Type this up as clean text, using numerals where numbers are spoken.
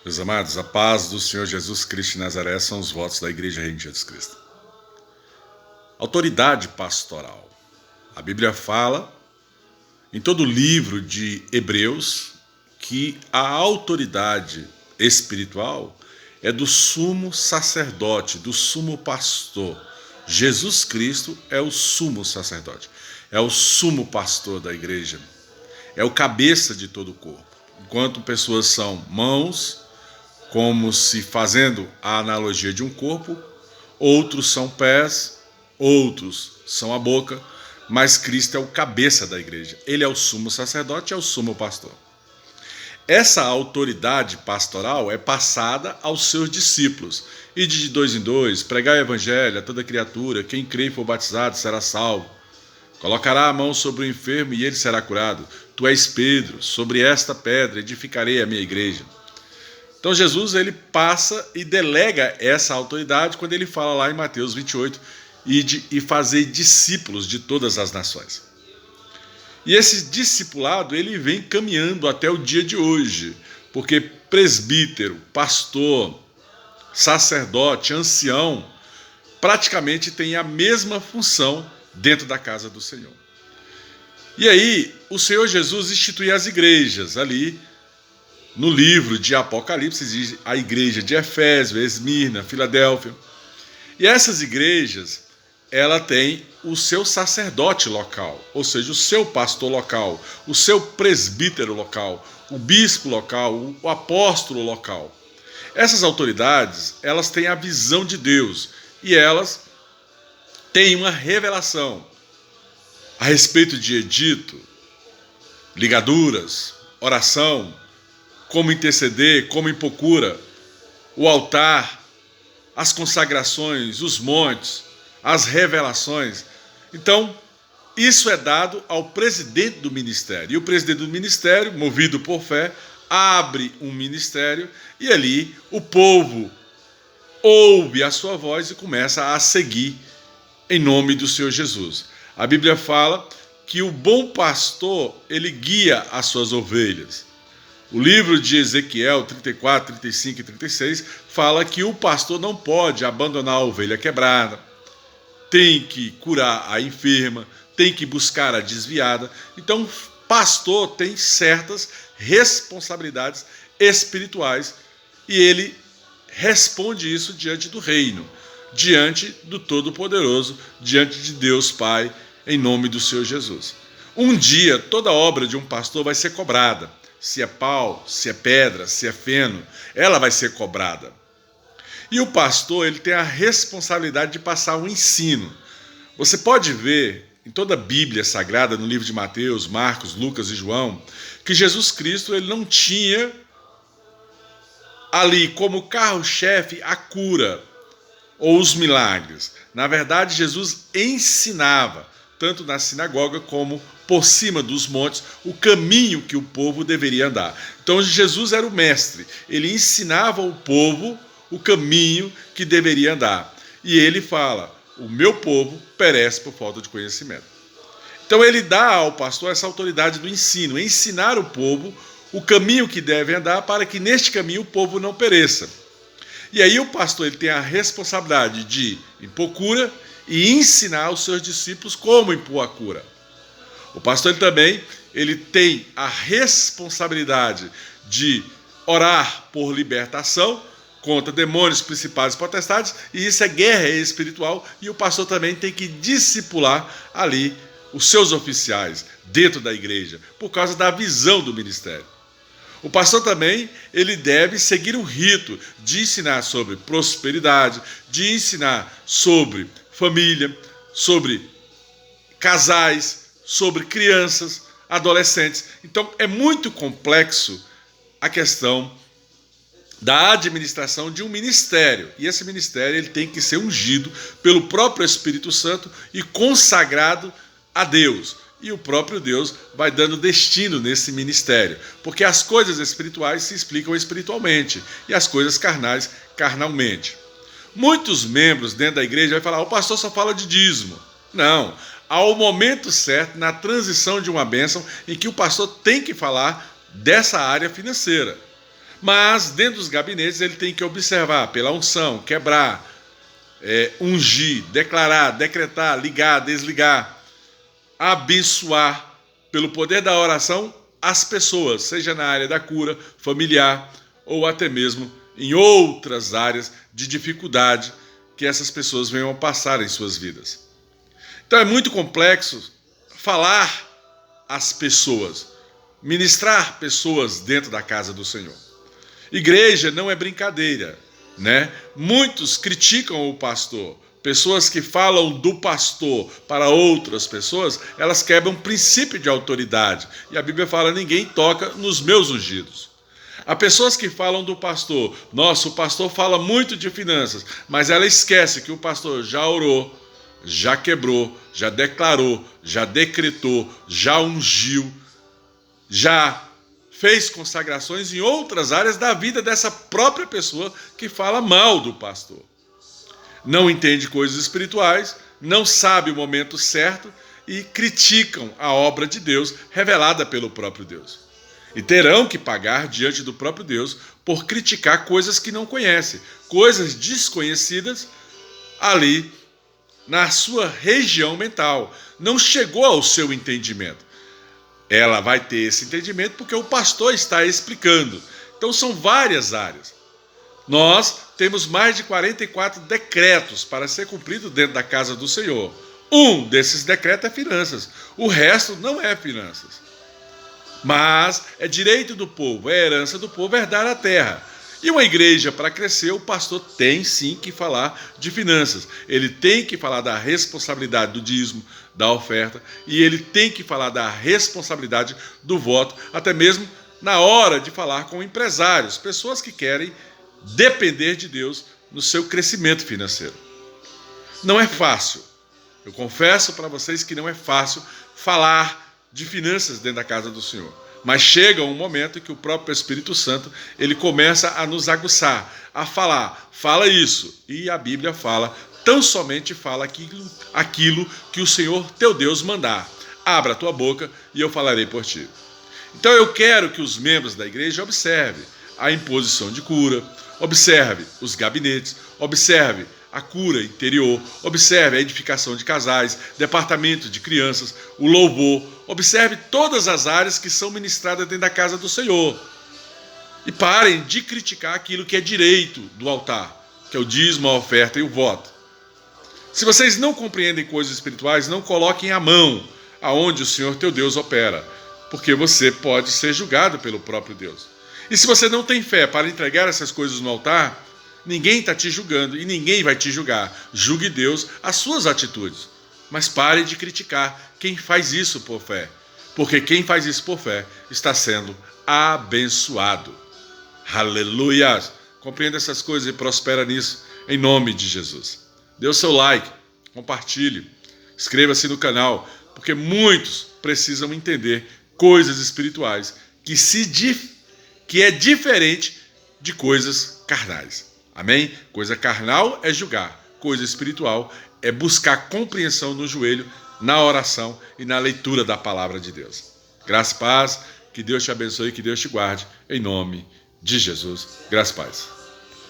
Meus amados, a paz do Senhor Jesus Cristo de Nazaré são os votos da Igreja Reino de Jesus Cristo. Autoridade pastoral. A Bíblia fala, em todo o livro de Hebreus, que a autoridade espiritual é do sumo sacerdote, do sumo pastor. Jesus Cristo é o sumo sacerdote, é o sumo pastor da igreja, é o cabeça de todo o corpo. Enquanto pessoas são mãos, como se fazendo a analogia de um corpo, outros são pés, outros são a boca, mas Cristo é o cabeça da igreja. Ele é o sumo sacerdote, é o sumo pastor. Essa autoridade pastoral é passada aos seus discípulos. E de 2 em 2, pregai o evangelho a toda criatura, quem crê e for batizado será salvo. Colocará a mão sobre o enfermo e ele será curado. Tu és Pedro, sobre esta pedra edificarei a minha igreja. Então Jesus ele passa e delega essa autoridade quando ele fala lá em Mateus 28, e fazer discípulos de todas as nações. E esse discipulado ele vem caminhando até o dia de hoje, porque presbítero, pastor, sacerdote, ancião, praticamente tem a mesma função dentro da casa do Senhor. E aí o Senhor Jesus institui as igrejas ali. No livro de Apocalipse existe a igreja de Efésio, Esmirna, Filadélfia. E essas igrejas, ela tem o seu sacerdote local, ou seja, o seu pastor local, o seu presbítero local, o bispo local, o apóstolo local. Essas autoridades, elas têm a visão de Deus e elas têm uma revelação a respeito de edito, ligaduras, oração, como interceder, como impor cura, o altar, as consagrações, os montes, as revelações. Então, isso é dado ao presidente do ministério. E o presidente do ministério, movido por fé, abre um ministério e ali o povo ouve a sua voz e começa a seguir em nome do Senhor Jesus. A Bíblia fala que o bom pastor, ele guia as suas ovelhas. O livro de Ezequiel 34, 35 e 36 fala que o pastor não pode abandonar a ovelha quebrada, tem que curar a enferma, tem que buscar a desviada. Então, o pastor tem certas responsabilidades espirituais e ele responde isso diante do reino, diante do Todo-Poderoso, diante de Deus Pai, em nome do Senhor Jesus. Um dia, toda obra de um pastor vai ser cobrada. Se é pau, se é pedra, se é feno, ela vai ser cobrada. E o pastor ele tem a responsabilidade de passar um ensino. Você pode ver em toda a Bíblia Sagrada, no livro de Mateus, Marcos, Lucas e João, que Jesus Cristo ele não tinha ali como carro-chefe a cura ou os milagres. Na verdade, Jesus ensinava, tanto na sinagoga como por cima dos montes, o caminho que o povo deveria andar. Então Jesus era o mestre, ele ensinava ao povo o caminho que deveria andar. E ele fala, o meu povo perece por falta de conhecimento. Então ele dá ao pastor essa autoridade do ensino, ensinar o povo o caminho que deve andar para que neste caminho o povo não pereça. E aí o pastor ele tem a responsabilidade de impor cura e ensinar os seus discípulos como impor a cura. O pastor ele tem a responsabilidade de orar por libertação contra demônios, principados e potestades, e isso é guerra espiritual, e o pastor também tem que discipular ali os seus oficiais dentro da igreja, por causa da visão do ministério. O pastor também ele deve seguir um rito de ensinar sobre prosperidade, de ensinar sobre família, sobre casais, sobre crianças, adolescentes. Então, é muito complexo a questão da administração de um ministério. E esse ministério ele tem que ser ungido pelo próprio Espírito Santo e consagrado a Deus. E o próprio Deus vai dando destino nesse ministério. Porque as coisas espirituais se explicam espiritualmente e as coisas carnais, carnalmente. Muitos membros dentro da igreja vão falar, o pastor só fala de dízimo. Não, ao momento certo, na transição de uma bênção, em que o pastor tem que falar dessa área financeira. Mas dentro dos gabinetes ele tem que observar pela unção, quebrar, ungir, declarar, decretar, ligar, desligar, abençoar pelo poder da oração as pessoas, seja na área da cura familiar ou até mesmo em outras áreas de dificuldade que essas pessoas venham a passar em suas vidas. Então é muito complexo falar às pessoas, ministrar pessoas dentro da casa do Senhor. Igreja não é brincadeira, né? Muitos criticam o pastor. Pessoas que falam do pastor para outras pessoas, elas quebram o princípio de autoridade. E a Bíblia fala, ninguém toca nos meus ungidos. Há pessoas que falam do pastor, nossa, o pastor fala muito de finanças, mas ela esquece que o pastor já orou, já quebrou, já declarou, já decretou, já ungiu, já fez consagrações em outras áreas da vida dessa própria pessoa que fala mal do pastor. Não entende coisas espirituais, não sabe o momento certo e criticam a obra de Deus revelada pelo próprio Deus. E terão que pagar diante do próprio Deus por criticar coisas que não conhecem, coisas desconhecidas ali na sua região mental. Não chegou ao seu entendimento. Ela vai ter esse entendimento porque o pastor está explicando. Então são várias áreas. Nós temos mais de 44 decretos para ser cumprido dentro da casa do Senhor. Um desses decretos é finanças. O resto não é finanças. Mas é direito do povo, é herança do povo herdar a terra. E uma igreja, para crescer, o pastor tem sim que falar de finanças. Ele tem que falar da responsabilidade do dízimo, da oferta, e ele tem que falar da responsabilidade do voto, até mesmo na hora de falar com empresários, pessoas que querem depender de Deus no seu crescimento financeiro. Não é fácil. Eu confesso para vocês que não é fácil falar de finanças dentro da casa do Senhor. Mas chega um momento em que o próprio Espírito Santo, ele começa a nos aguçar, a falar, fala isso. E a Bíblia fala, tão somente fala aquilo que o Senhor teu Deus mandar. Abra a tua boca e eu falarei por ti. Então eu quero que os membros da igreja observem a imposição de cura, observe os gabinetes, observe a cura interior, observe a edificação de casais, departamento de crianças, o louvor, observe todas as áreas que são ministradas dentro da casa do Senhor. E parem de criticar aquilo que é direito do altar, que é o dízimo, a oferta e o voto. Se vocês não compreendem coisas espirituais, não coloquem a mão aonde o Senhor teu Deus opera, porque você pode ser julgado pelo próprio Deus. E se você não tem fé para entregar essas coisas no altar, ninguém está te julgando e ninguém vai te julgar. Julgue Deus as suas atitudes. Mas pare de criticar quem faz isso por fé. Porque quem faz isso por fé está sendo abençoado. Aleluia! Compreenda essas coisas e prospera nisso em nome de Jesus. Dê o seu like, compartilhe, inscreva-se no canal, porque muitos precisam entender coisas espirituais que é diferente de coisas carnais. Amém? Coisa carnal é julgar. Coisa espiritual é buscar compreensão no joelho, na oração e na leitura da palavra de Deus. Graça e paz. Que Deus te abençoe e que Deus te guarde. Em nome de Jesus. Graça e paz.